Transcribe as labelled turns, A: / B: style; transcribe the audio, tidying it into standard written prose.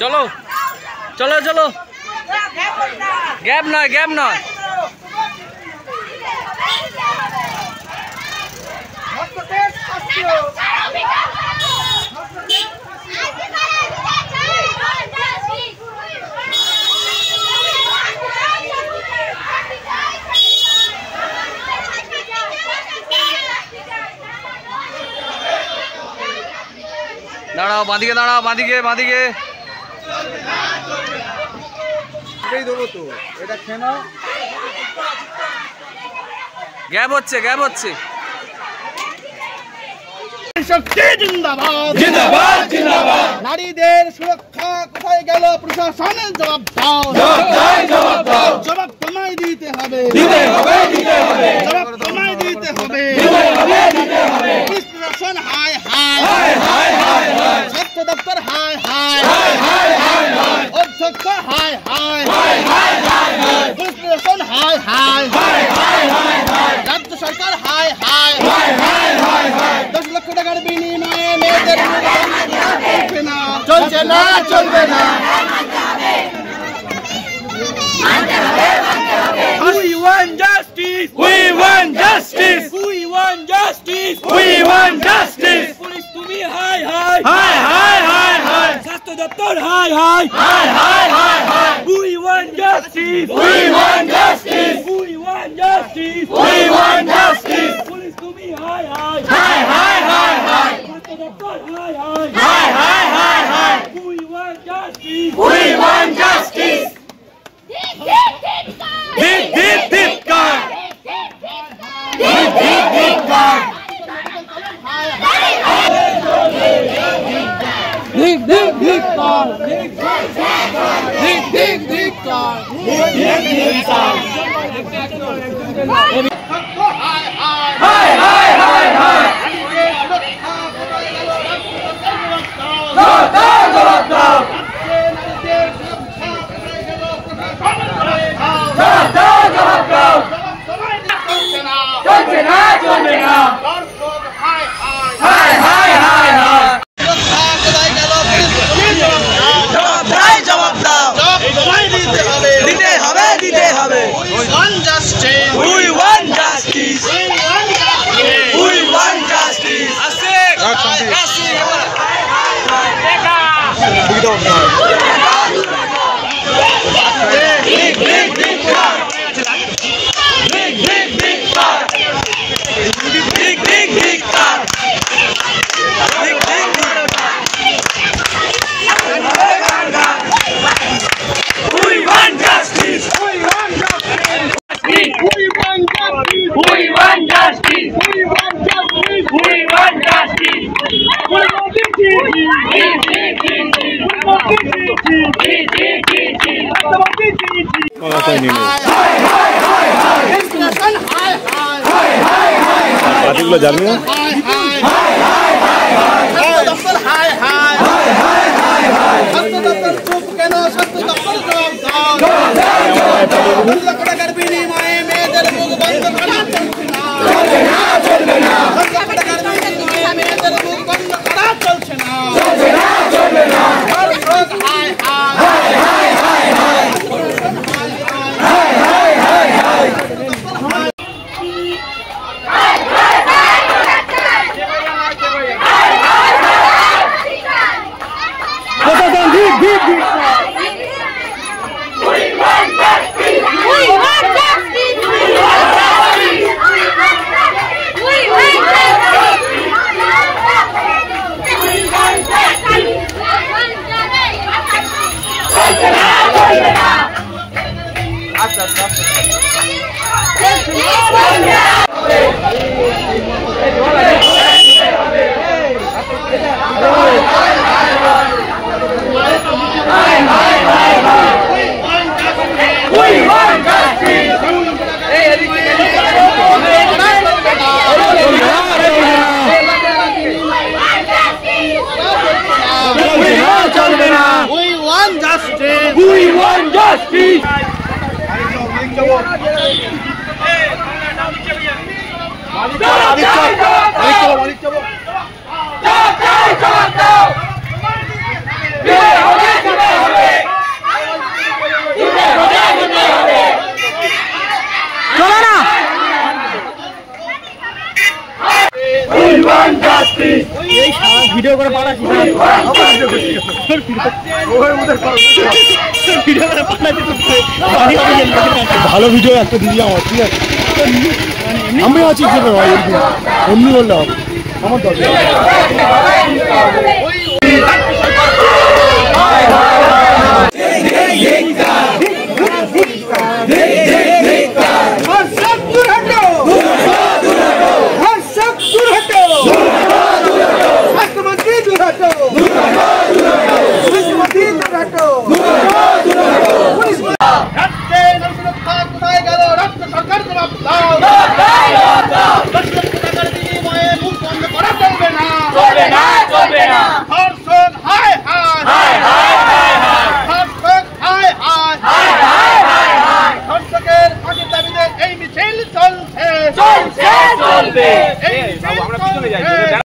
A: চলো চলো চলো, গ্যাপ নয় গ্যাপ নয়। দাঁড়াও, বাঁদিকে দাঁড়াও, বাঁদিকে বাঁদিকে। গ্যাপ হচ্ছে গ্যাপ হচ্ছে।
B: শক্তি জিন্দাবাদ জিন্দাবাদ জিন্দাবাদ। নারীদের সুরক্ষা কোথায় গেল প্রশাসনের জবাব দাও, জবাব দাও। জবাব তোমায় দিতে হবে, দিতে হবে, দিতে হবে। জবাব তোমায় দিতে হবে, দিতে হবে, দিতে হবে। পুলিশ প্রশাসন হায় হায় হায় হায় হায় হায়। স্বাস্থ্য দপ্তর হায় হায় হায় হায় হায় হায়। অধ্যক্ষ হায় হায় হায় হায় হায় হায়। পুলিশ প্রশাসন হায় হায় হায় হায় হায় হায়। রাজ্য সরকার হায় হায় হায় হায় হায় হায়। 10 লক্ষ টাকার বিনিময়ে মেয়েদের চলছে না, চলছে না, চলবে না।
A: We want justice. We want justice. We want justice. We want justice. Police তুমি হাই হাই হাই হাই হাই হাই। স্বাস্থ্য দপ্তর হাই হাই হাই হাই হাই হাই। We want justice. We want justice. We want justice. We want justice. Police তুমি হাই হাই হাই হাই হাই হাই। স্বাস্থ্য দপ্তর হাই হাই হাই হাই হাই হাই। We want justice. We want justice. Dik dik dik kar. Dik dik dik kar.
B: Dik dik dik kar. Dik dik dik kar. Dik dik dik kar. Hi hi hi hi. Jawab দাও, জবাব দাও। জবাব দাও, জবাব দাও। চলছে না, চলবে না। হায় হায় হায় হায়। জবাব দাও, জবাব দাও। দিতে হবে, দিতে হবে। We want justice. We want justice. We want justice. Asik. Asik. Big big big car. Big big big car. Big big big car. Big big big car. We want justice. We want justice. We want justice. We want justice. We want justice. We want justice. We want
C: পার্টিগুলো জানিও।
B: বিনিময়ে মেয়েদের মুখ বন্ধ করা চলছে না, চলছে না, চলবে না। মেয়েদের মুখ বন্ধ করা চলছে না, চলছে না, চলবে না। হায় হায় হায় হায় হায়। We want justice. We want justice.
C: ভালো ভিডিও একটা দিদি আমার, ঠিক আছে? আমি আছি, এমনি বললে হবে আমার দরকার।